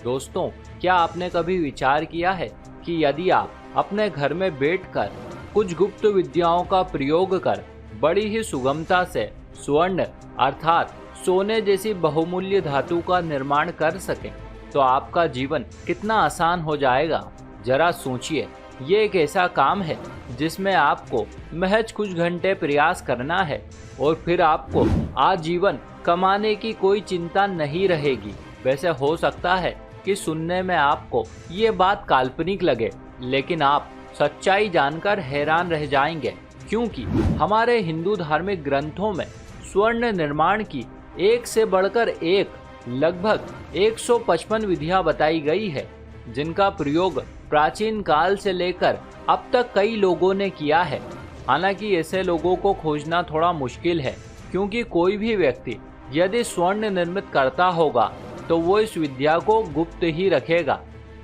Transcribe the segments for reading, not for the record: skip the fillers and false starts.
दोस्तों, क्या आपने कभी विचार किया है कि यदि आप अपने घर में बैठकर कुछ गुप्त विद्याओं का प्रयोग कर बड़ी ही सुगमता से स्वर्ण अर्थात सोने जैसी बहुमूल्य धातु का निर्माण कर सकें, तो आपका जीवन कितना आसान हो जाएगा। जरा सोचिए, ये एक ऐसा काम है जिसमें आपको महज कुछ घंटे प्रयास करना है और फिर आपको आजीवन कमाने की कोई चिंता नहीं रहेगी। वैसे हो सकता है कि सुनने में आपको ये बात काल्पनिक लगे, लेकिन आप सच्चाई जानकर हैरान रह जाएंगे, क्योंकि हमारे हिंदू धार्मिक ग्रंथों में स्वर्ण निर्माण की एक से बढ़कर एक लगभग 155 विधियां बताई गई है, जिनका प्रयोग प्राचीन काल से लेकर अब तक कई लोगों ने किया है। हालांकि ऐसे लोगों को खोजना थोड़ा मुश्किल है, क्योंकि कोई भी व्यक्ति यदि स्वर्ण निर्मित करता होगा तो वो इस विद्या को गुप्त ही रखेगा।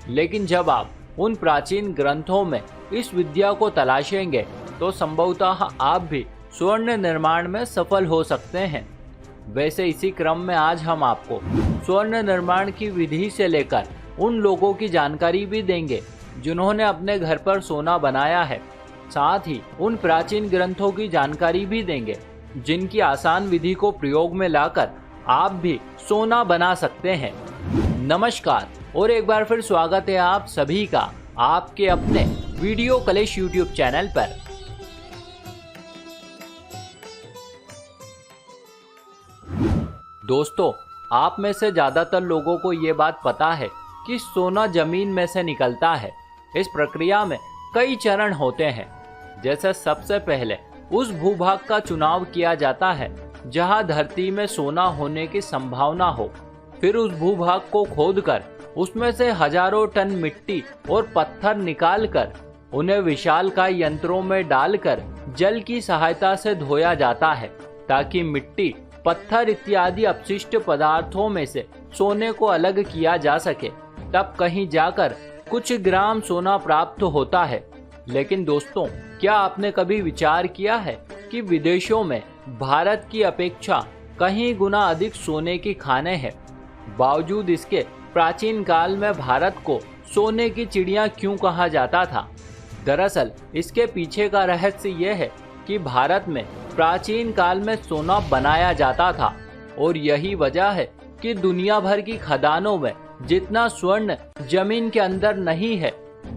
लेकिन जब आप उन प्राचीन ग्रंथों में इस विद्या को तलाशेंगे तो संभवतः आप भी स्वर्ण निर्माण में सफल हो सकते हैं। वैसे इसी क्रम में आज हम आपको स्वर्ण निर्माण की विधि से लेकर उन लोगों की जानकारी भी देंगे जिन्होंने अपने घर पर सोना बनाया है। साथ ही उन प्राचीन ग्रंथों की जानकारी भी देंगे जिनकी आसान विधि को प्रयोग में लाकर आप भी सोना बना सकते हैं। नमस्कार और एक बार फिर स्वागत है आप सभी का आपके अपने वीडियो कलेश यूट्यूब चैनल पर। दोस्तों, आप में से ज्यादातर लोगों को ये बात पता है कि सोना जमीन में से निकलता है। इस प्रक्रिया में कई चरण होते हैं। जैसे सबसे पहले उस भूभाग का चुनाव किया जाता है जहां धरती में सोना होने की संभावना हो। फिर उस भूभाग को खोदकर उसमें से हजारों टन मिट्टी और पत्थर निकालकर उन्हें विशालकाय यंत्रों में डालकर जल की सहायता से धोया जाता है, ताकि मिट्टी, पत्थर इत्यादि अपशिष्ट पदार्थों में से सोने को अलग किया जा सके। तब कहीं जाकर कुछ ग्राम सोना प्राप्त होता है। लेकिन दोस्तों, क्या आपने कभी विचार किया है कि विदेशों में भारत की अपेक्षा कहीं गुना अधिक सोने की खानें हैं? बावजूद इसके प्राचीन काल में भारत को सोने की चिड़िया क्यों कहा जाता था? दरअसल इसके पीछे का रहस्य यह है कि भारत में प्राचीन काल में सोना बनाया जाता था, और यही वजह है कि दुनिया भर की खदानों में जितना स्वर्ण जमीन के अंदर नहीं है,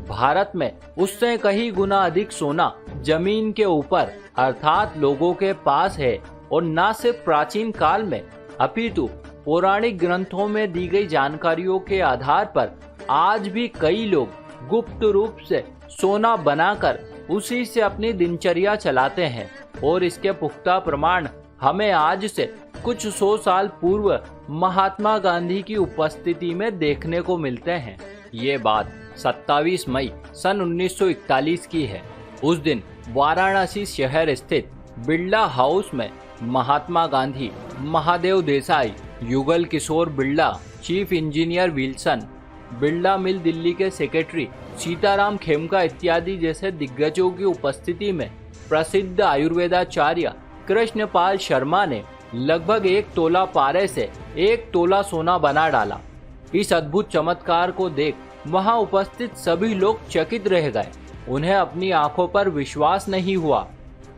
भारत में उससे कहीं गुना अधिक सोना जमीन के ऊपर अर्थात लोगों के पास है। और न सिर्फ प्राचीन काल में, अपितु पौराणिक ग्रंथों में दी गई जानकारियों के आधार पर आज भी कई लोग गुप्त रूप से सोना बनाकर उसी से अपनी दिनचर्या चलाते हैं। और इसके पुख्ता प्रमाण हमें आज से कुछ 100 साल पूर्व महात्मा गांधी की उपस्थिति में देखने को मिलते हैं। ये बात 27 मई सन 1941 की है। उस दिन वाराणसी शहर स्थित बिरला हाउस में Mahatma Gandhi, Mahadev Desai, Yugal Kishore Birla, chief engineer Wilson, Birla mill Delhi के सेक्रेटरी सीताराम खेमका इत्यादि जैसे दिग्गजों की उपस्थिति में प्रसिद्ध आयुर्वेदाचार्य कृष्णपाल शर्मा ने लगभग 1 तोला पारे से 1 तोला सोना बना डाला। इस अद्भुत चमत्कार को देख वहां उपस्थित सभी लोग चकित रह गए। उन्हें अपनी आंखों पर विश्वास नहीं हुआ।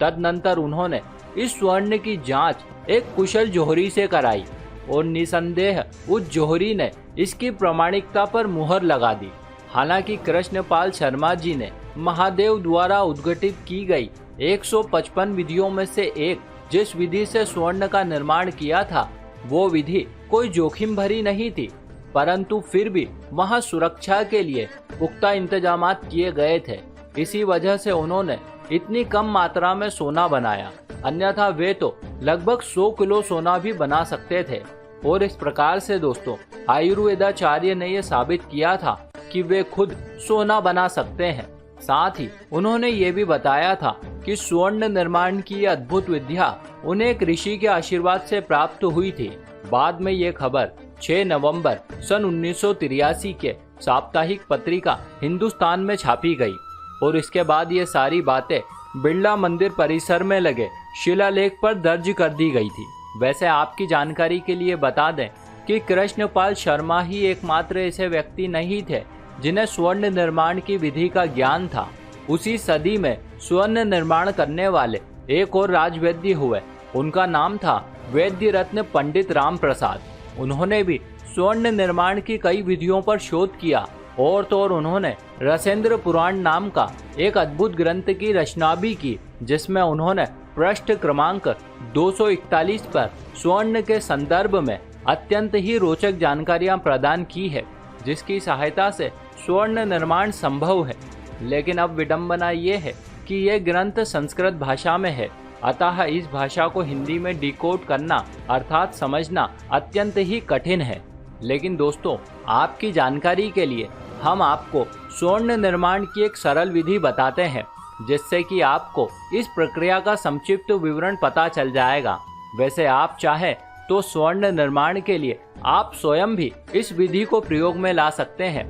तदनंतर उन्होंने इस स्वर्ण की जांच एक कुशल जोहरी से कराई और निसंदेह उस जोहरी ने इसकी प्रामाणिकता पर मुहर लगा दी। हालांकि कृष्णपाल शर्मा जी ने महादेव द्वारा उद्घाटित की गई 155 विधियों में से एक जिस विधि से स्वर्ण का निर्माण किया था, वो विधि कोई जोखिम भरी नहीं थी, परंतु फिर भी वहां सुरक्षा के लिए पुख्ता इंतजाम किए गए थे। इसी वजह से उन्होंने इतनी कम मात्रा में सोना बनाया, अन्यथा वे तो लगभग 100 किलो सोना भी बना सकते थे। और इस प्रकार से दोस्तों, आयुर्वेदाचार्य ने यह साबित किया था कि वे खुद सोना बना सकते हैं। साथ ही उन्होंने ये भी बताया था कि स्वर्ण निर्माण की अद्भुत विद्या उन्हें एक ऋषि के आशीर्वाद से प्राप्त हुई थी। बाद में ये खबर 6 नवंबर सन 1983 के साप्ताहिक पत्रिका हिंदुस्तान में छापी गई और इसके बाद ये सारी बातें बिरला मंदिर परिसर में लगे शिलालेख पर दर्ज कर दी गई थी। वैसे आपकी जानकारी के लिए बता दें कि कृष्णपाल शर्मा ही एकमात्र ऐसे व्यक्ति नहीं थे जिन्हें स्वर्ण निर्माण की विधि का ज्ञान था। उसी सदी में स्वर्ण निर्माण करने वाले एक और राजवैद्य हुए। उनका नाम था वैद्य रत्न पंडित राम प्रसाद। उन्होंने भी स्वर्ण निर्माण की कई विधियों पर शोध किया और तो और उन्होंने रसेंद्र पुराण नाम का एक अद्भुत ग्रंथ की रचना भी की, जिसमें उन्होंने पृष्ठ क्रमांक 241 पर स्वर्ण के संदर्भ में अत्यंत ही रोचक जानकारियां प्रदान की है, जिसकी सहायता से स्वर्ण निर्माण संभव है। लेकिन अब विडंबना ये है कि यह ग्रंथ संस्कृत भाषा में है, अतः इस भाषा को हिंदी में डिकोड करना अर्थात समझना अत्यंत ही कठिन है। लेकिन दोस्तों, आपकी जानकारी के लिए हम आपको स्वर्ण निर्माण की एक सरल विधि बताते हैं, जिससे कि आपको इस प्रक्रिया का संक्षिप्त विवरण पता चल जाएगा। वैसे आप चाहे तो स्वर्ण निर्माण के लिए आप स्वयं भी इस विधि को प्रयोग में ला सकते हैं।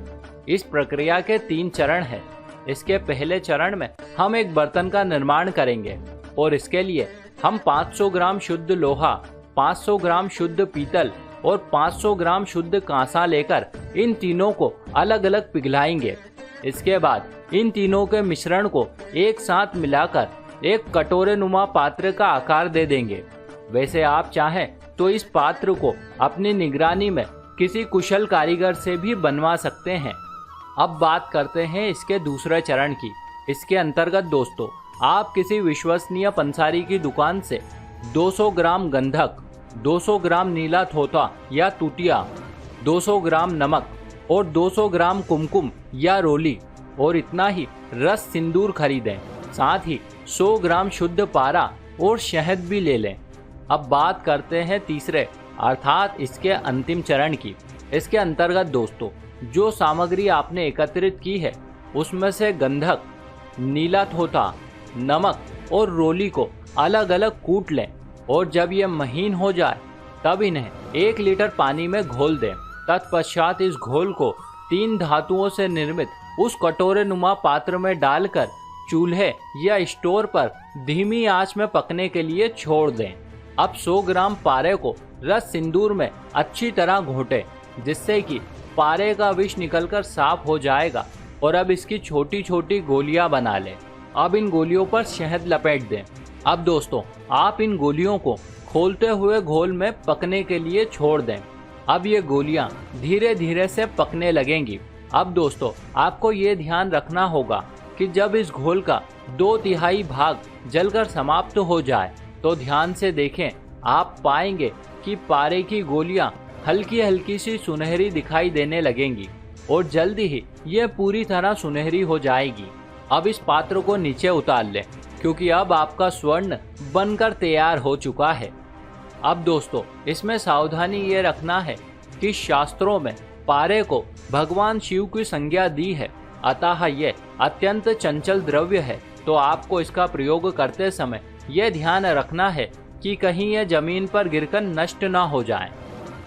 इस प्रक्रिया के 3 चरण हैं। इसके पहले चरण में हम एक बर्तन का निर्माण करेंगे और इसके लिए हम 500 ग्राम शुद्ध लोहा, 500 ग्राम शुद्ध पीतल और 500 ग्राम शुद्ध कांसा लेकर इन तीनों को अलग अलग पिघलाएंगे। इसके बाद इन तीनों के मिश्रण को एक साथ मिलाकर एक कटोरे नुमा पात्र का आकार दे देंगे। वैसे आप चाहें तो इस पात्र को अपनी निगरानी में किसी कुशल कारीगर से भी बनवा सकते हैं। अब बात करते हैं इसके दूसरे चरण की। इसके अंतर्गत दोस्तों, आप किसी विश्वसनीय पंसारी की दुकान से 200 ग्राम गंधक, 200 ग्राम नीला थोथा या टूटिया, 200 ग्राम नमक और 200 ग्राम कुमकुम या रोली और इतना ही रस सिंदूर खरीदें। साथ ही 100 ग्राम शुद्ध पारा और शहद भी ले लें। अब बात करते हैं तीसरे अर्थात इसके अंतिम चरण की। इसके अंतर्गत दोस्तों, जो सामग्री आपने एकत्रित की है उसमें से गंधक, नीला थोथा, नमक और रोली को अलग अलग कूट लें और जब ये महीन हो जाए तब इन्हें 1 लीटर पानी में घोल दें। तत्पश्चात इस घोल को 3 धातुओं से निर्मित उस कटोरे नुमा पात्र में डालकर चूल्हे या स्टोव पर धीमी आंच में पकने के लिए छोड़ दें। अब 100 ग्राम पारे को रस सिंदूर में अच्छी तरह घोटें, जिससे कि पारे का विष निकलकर साफ हो जाएगा। और अब इसकी छोटी छोटी गोलियां बना लें। अब इन गोलियों पर शहद लपेट दें। अब दोस्तों, आप इन गोलियों को खोलते हुए घोल में पकने के लिए छोड़ दें। अब ये गोलियां धीरे धीरे से पकने लगेंगी। अब दोस्तों, आपको ये ध्यान रखना होगा कि जब इस घोल का 2/3 भाग जलकर समाप्त हो जाए तो ध्यान से देखें। आप पाएंगे कि पारे की गोलियां हल्की हल्की सी सुनहरी दिखाई देने लगेंगी और जल्दी ही ये पूरी तरह सुनहरी हो जाएगी। अब इस पात्र को नीचे उतार लें, क्योंकि अब आपका स्वर्ण बनकर तैयार हो चुका है। अब दोस्तों, इसमें सावधानी ये रखना है कि शास्त्रों में पारे को भगवान शिव की संज्ञा दी है, अतः ये अत्यंत चंचल द्रव्य है। तो आपको इसका प्रयोग करते समय यह ध्यान रखना है कि कहीं यह जमीन पर गिरकर नष्ट न हो जाए।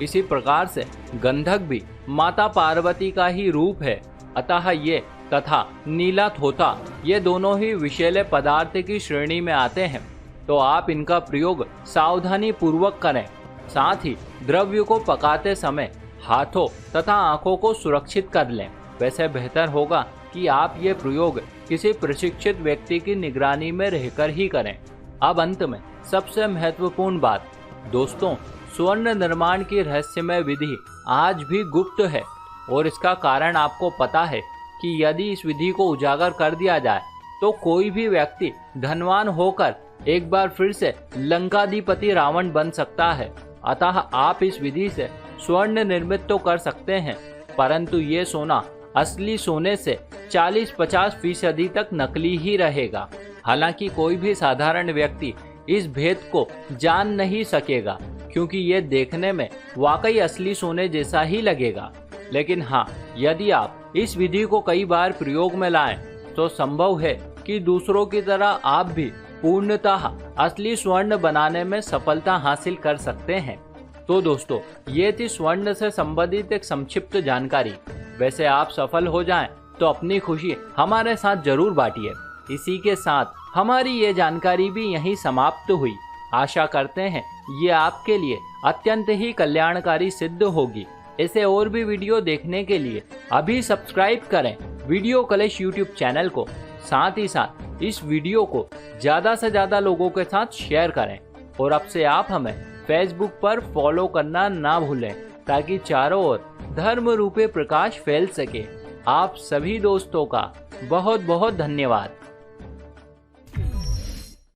इसी प्रकार से गंधक भी माता पार्वती का ही रूप है, अतः ये तथा नीला थोथा ये दोनों ही विषैले पदार्थ की श्रेणी में आते हैं। तो आप इनका प्रयोग सावधानी पूर्वक करें। साथ ही द्रव्य को पकाते समय हाथों तथा आंखों को सुरक्षित कर लें। वैसे बेहतर होगा कि आप ये प्रयोग किसी प्रशिक्षित व्यक्ति की निगरानी में रहकर ही करें। अब अंत में सबसे महत्वपूर्ण बात दोस्तों, स्वर्ण निर्माण की रहस्यमय विधि आज भी गुप्त है और इसका कारण आपको पता है कि यदि इस विधि को उजागर कर दिया जाए तो कोई भी व्यक्ति धनवान होकर एक बार फिर से लंकाधिपति रावण बन सकता है। अतः आप इस विधि से स्वर्ण निर्मित तो कर सकते हैं, परंतु ये सोना असली सोने से 40-50% तक नकली ही रहेगा। हालांकि कोई भी साधारण व्यक्ति इस भेद को जान नहीं सकेगा, क्योंकि ये देखने में वाकई असली सोने जैसा ही लगेगा। लेकिन हाँ, यदि आप इस विधि को कई बार प्रयोग में लाएं तो संभव है कि दूसरों की तरह आप भी पूर्णतः असली स्वर्ण बनाने में सफलता हासिल कर सकते हैं। तो दोस्तों, ये थी स्वर्ण से संबंधित एक संक्षिप्त जानकारी। वैसे आप सफल हो जाएं तो अपनी खुशी हमारे साथ जरूर बांटिए। इसी के साथ हमारी ये जानकारी भी यहीं समाप्त हुई। आशा करते हैं ये आपके लिए अत्यंत ही कल्याणकारी सिद्ध होगी। ऐसे और भी वीडियो देखने के लिए अभी सब्सक्राइब करें वीडियो कलेश यूट्यूब चैनल को। साथ ही साथ इस वीडियो को ज़्यादा से ज़्यादा लोगों के साथ शेयर करें और अब से आप हमें फेसबुक पर फॉलो करना ना भूलें ताकि चारों ओर धर्म रूपे प्रकाश फैल सके। आप सभी दोस्तों का बहुत बहुत धन्यवाद।